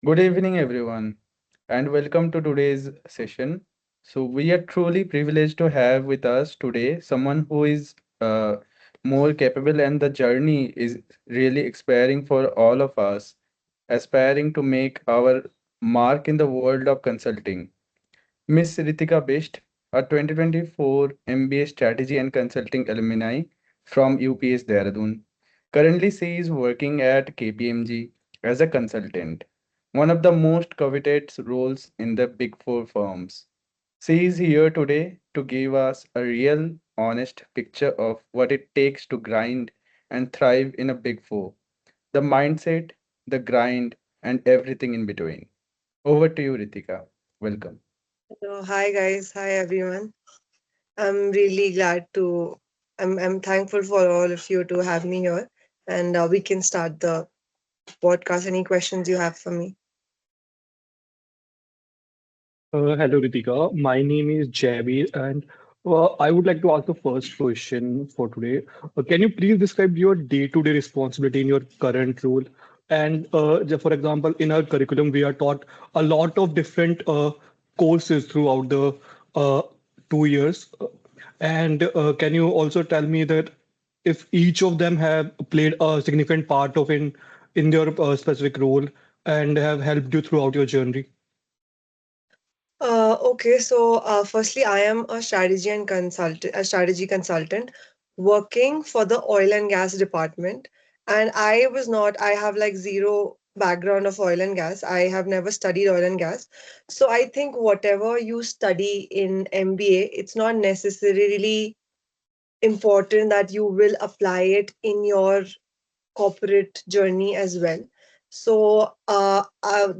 Good evening, everyone, and welcome to today's session. We are truly privileged to have with us today someone who is more capable, and the journey is really inspiring for all of us, aspiring to make our mark in the world of consulting. Miss Ritika Bisht, a 2024 MBA Strategy and Consulting alumni from UPS Dehradun. Currently, she is working at KPMG as a consultant, one of the most coveted roles in the Big Four firms. She is here today to give us a real, honest picture of what it takes to grind and thrive in a Big Four, the mindset, the grind, and everything in between. Over to you, Ritika. Welcome. Hi guys, hi everyone. I'm really glad to. I'm thankful for all of you to have me here, and we can start the podcast. Any questions you have for me? Hello, Ritika. My name is Jabir, and I would like to ask the first question for today. Can you please describe your day-to-day responsibility in your current role? And for example, in our curriculum, we are taught a lot of different courses throughout the 2 years. And can you also tell me that if each of them have played a significant part of in your specific role and have helped you throughout your journey? Okay, so firstly, I am a strategy consultant working for the oil and gas department. And I have like zero background of oil and gas. I have never studied oil and gas. So I think whatever you study in MBA, it's not necessarily important that you will apply it in your corporate journey as well. So,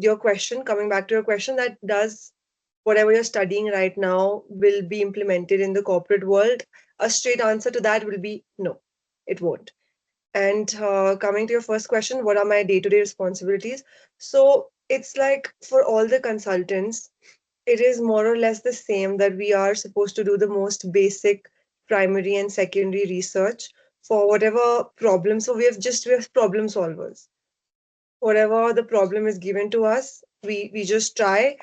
your question, coming back to your question, that does whatever you're studying right now will be implemented in the corporate world? A straight answer to that will be no, it won't. And coming to your first question, what are my day to day responsibilities? So, it's like for all the consultants, it is more or less the same that we are supposed to do the most basic primary and secondary research for whatever problem. So we have problem solvers. Whatever the problem is given to us, we just try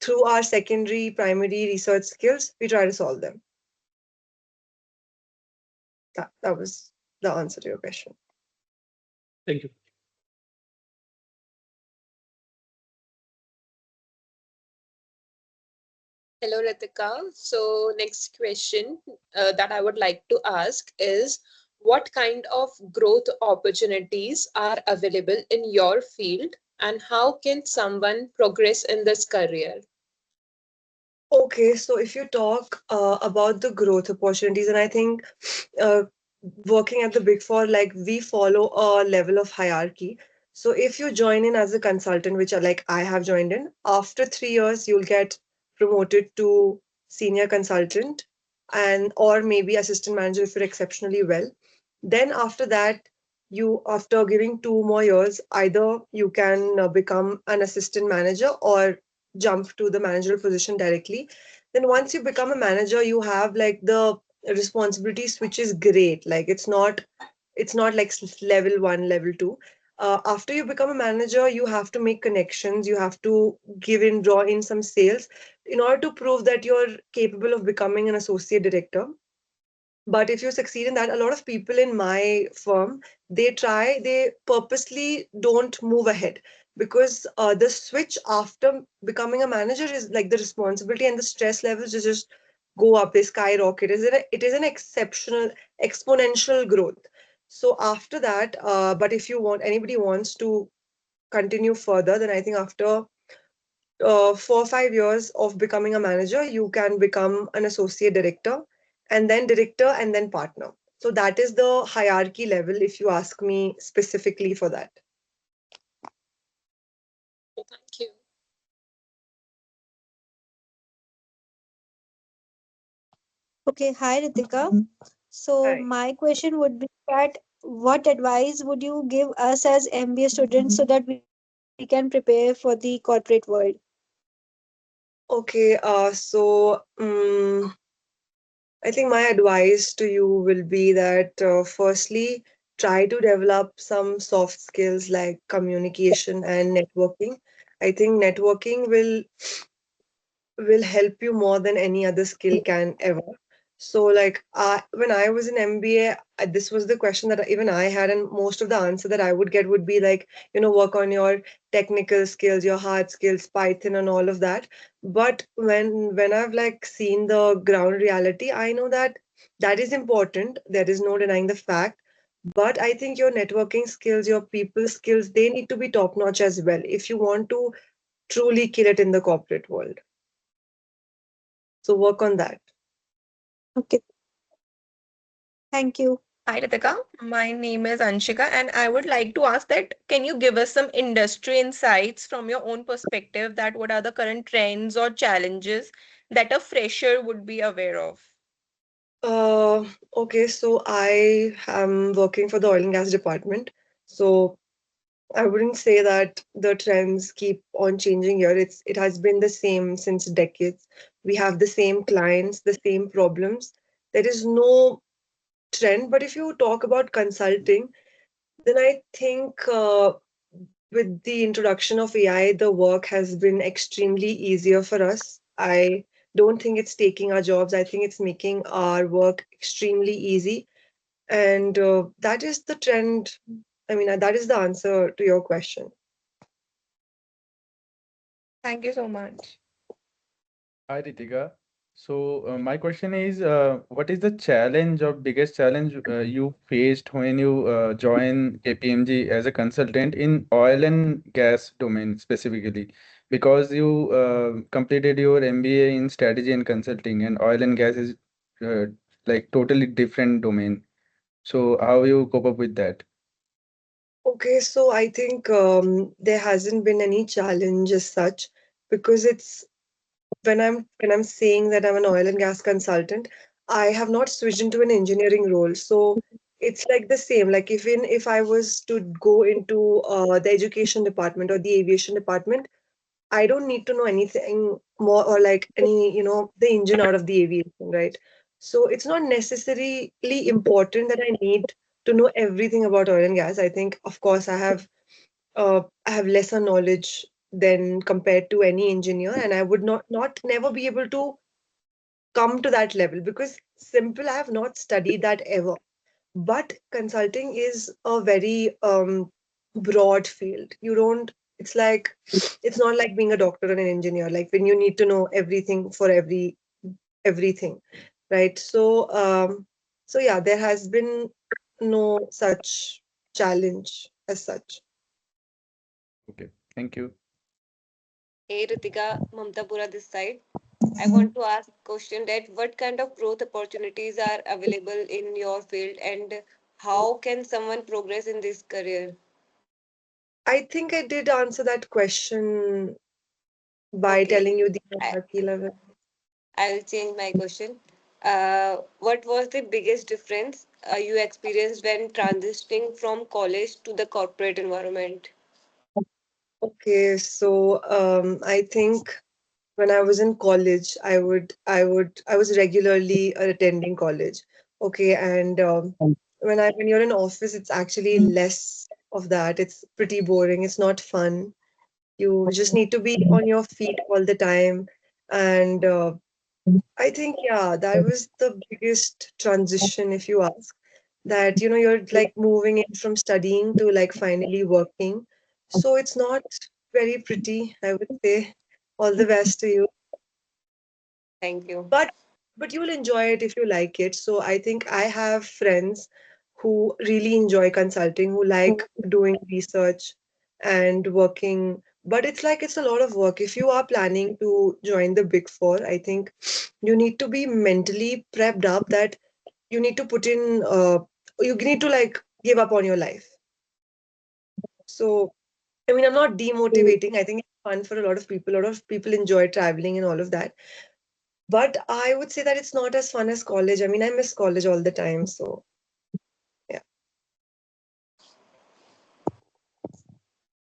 through our secondary primary research skills, we try to solve them. That was the answer to your question. Thank you. Hello, Ritika. So, next question that I would like to ask is what kind of growth opportunities are available in your field, and how can someone progress in this career? Okay, so if you talk about the growth opportunities, and I think uh, working at the Big Four, like we follow a level of hierarchy. So if you join in as a consultant, which are like I have joined in, after 3 years, you'll get promoted to senior consultant and or maybe assistant manager if you're exceptionally well. Then after that, you after giving 2 more years, either you can become an assistant manager or jump to the managerial position directly. Then once you become a manager, you have like the responsibilities, which is great. Like it's not like level one, level two. After you become a manager, you have to make connections. You have to draw in some sales in order to prove that you're capable of becoming an associate director. But if you succeed in that, a lot of people in my firm, they purposely don't move ahead because the switch after becoming a manager is like the responsibility and the stress levels just go up, they skyrocket. It is an exceptional, exponential growth. So after that, but if anybody wants to continue further, then I think after 4 or 5 years of becoming a manager, you can become an associate director and then partner. So that is the hierarchy level, if you ask me specifically for that. Thank you. Okay, hi Ritika. So Hi. my question would be that what advice would you give us as MBA students so that we can prepare for the corporate world? Okay, I think my advice to you will be that firstly, try to develop some soft skills like communication and networking. I think networking will help you more than any other skill can ever. So, like, when I was in MBA, this was the question that even I had, and most of the answer that I would get would be like, work on your technical skills, your hard skills, Python, and all of that. But when I've like seen the ground reality, I know that that is important. There is no denying the fact. But I think your networking skills, your people skills, they need to be top notch as well if you want to truly kill it in the corporate world. So work on that. Okay, thank you. Hi, Ritika. My name is Anshika, and I would like to ask that can you give us some industry insights from your own perspective that what are the current trends or challenges that a fresher would be aware of? Okay, so I am working for the oil and gas department. So I wouldn't say that the trends keep on changing here. It has been the same since decades. We have the same clients, the same problems. There is no trend. But if you talk about consulting, then I think with the introduction of AI, the work has been extremely easier for us. I don't think it's taking our jobs. I think it's making our work extremely easy. And that is the trend. I mean, that is the answer to your question. Thank you so much. Hi, Ritika. So, my question is, what is the challenge or biggest challenge you faced when you join KPMG as a consultant in oil and gas domain specifically? Because you completed your MBA in strategy and consulting, and oil and gas is uh, like totally different domain. So, how you cope up with that? Okay, so I think there hasn't been any challenge as such because it's when I'm saying that I'm an oil and gas consultant, I have not switched into an engineering role. So it's like the same. Like even if I was to go into the education department or the aviation department, I don't need to know anything more or like any, the engine out of the aviation, right? So it's not necessarily important that I need to know everything about oil and gas. I think, of course, I have lesser knowledge than compared to any engineer, and I would not never be able to come to that level because simple, I have not studied that ever. But consulting is a very broad field. You don't, it's like, it's not like being a doctor and an engineer, like when you need to know everything for everything, right? So yeah, there has been no such challenge as such. Okay, thank you. Hey Ritika, Mamta Pura this side. I want to ask question that what kind of growth opportunities are available in your field and how can someone progress in this career? I think I did answer that question by Okay, telling you the I, hierarchy level. I'll change my question. What was the biggest difference you experienced when transitioning from college to the corporate environment? Okay, so I think when I was in college, I was regularly attending college. Okay, and when you're in office, it's actually less of that. It's pretty boring. It's not fun. You just need to be on your feet all the time, and I think yeah, that was the biggest transition, if you ask. That you're like moving in from studying to like finally working. So it's not very pretty, I would say. All the best to you. Thank you. but but you'll enjoy it if you like it. So I think I have friends who really enjoy consulting, who like doing research and working, but it's like it's a lot of work. If you are planning to join the big four, I think you need to be mentally prepped up that you need to put in you need to like give up on your life. So I mean, I'm not demotivating. I think it's fun for a lot of people. A lot of people enjoy traveling and all of that. But I would say that it's not as fun as college. I mean, I miss college all the time. So, yeah.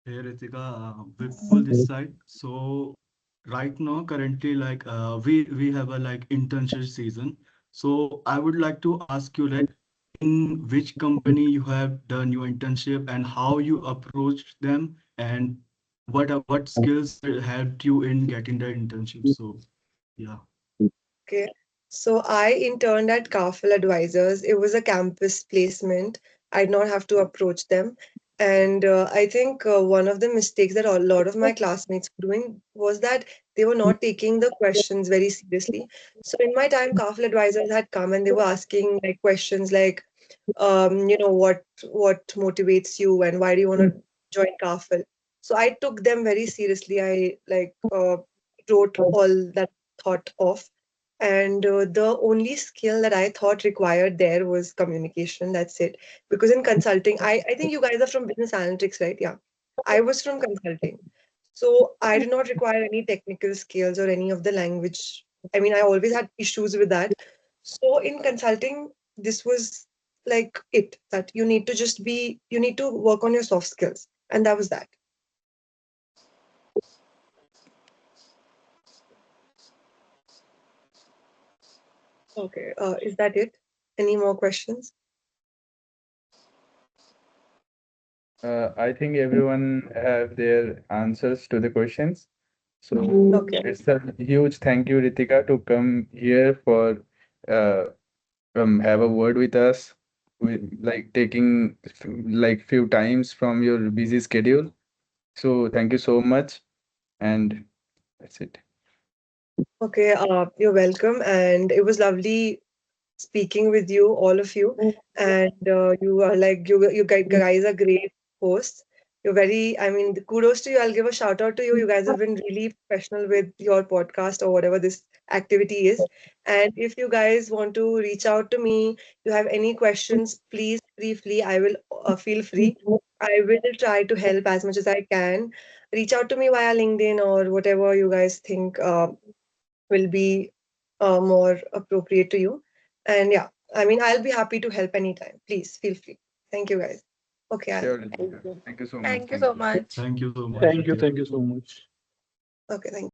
Hey Ritika, Vipul this side. So right now, currently, we have a like internship season. So I would like to ask you, like, in which company you have done your internship and how you approached them, and what skills helped you in getting the internship. So yeah. Okay. So I interned at Carful Advisors. It was a campus placement. I did not have to approach them. And I think one of the mistakes that a lot of my classmates were doing was that they were not taking the questions very seriously. So in my time, Carful Advisors had come and they were asking like questions like, what motivates you and why do you want to join Carful? So I took them very seriously. I wrote all that thought of, and the only skill that I thought required there was communication. That's it. Because in consulting, I think you guys are from business analytics, right? Yeah. I was from consulting. So I did not require any technical skills or any of the language. I mean, I always had issues with that. So in consulting, this was like it, that you need to work on your soft skills. And that was that. Okay. Is that it? Any more questions? I think everyone have their answers to the questions. So Okay. it's a huge thank you, Ritika, to come here for uh, have a word with us, with like taking like few times from your busy schedule. So thank you so much, and that's it. Okay, you're welcome. And it was lovely speaking with you, all of you. And you are like guys are great hosts. You're very, I mean, kudos to you. I'll give a shout out to you. You guys have been really professional with your podcast or whatever this activity is. And if you guys want to reach out to me, you have any questions, please briefly, I will feel free. I will try to help as much as I can. Reach out to me via LinkedIn or whatever you guys think will be more appropriate to you. And yeah, I mean, I'll be happy to help anytime. Please feel free. Thank you, guys. Okay, Sure, Thank Ritika. you. Thank you so much. Thank you Thank so you. much. Thank you so much, Thank you. Ritika. Thank you so much. okay, thank you.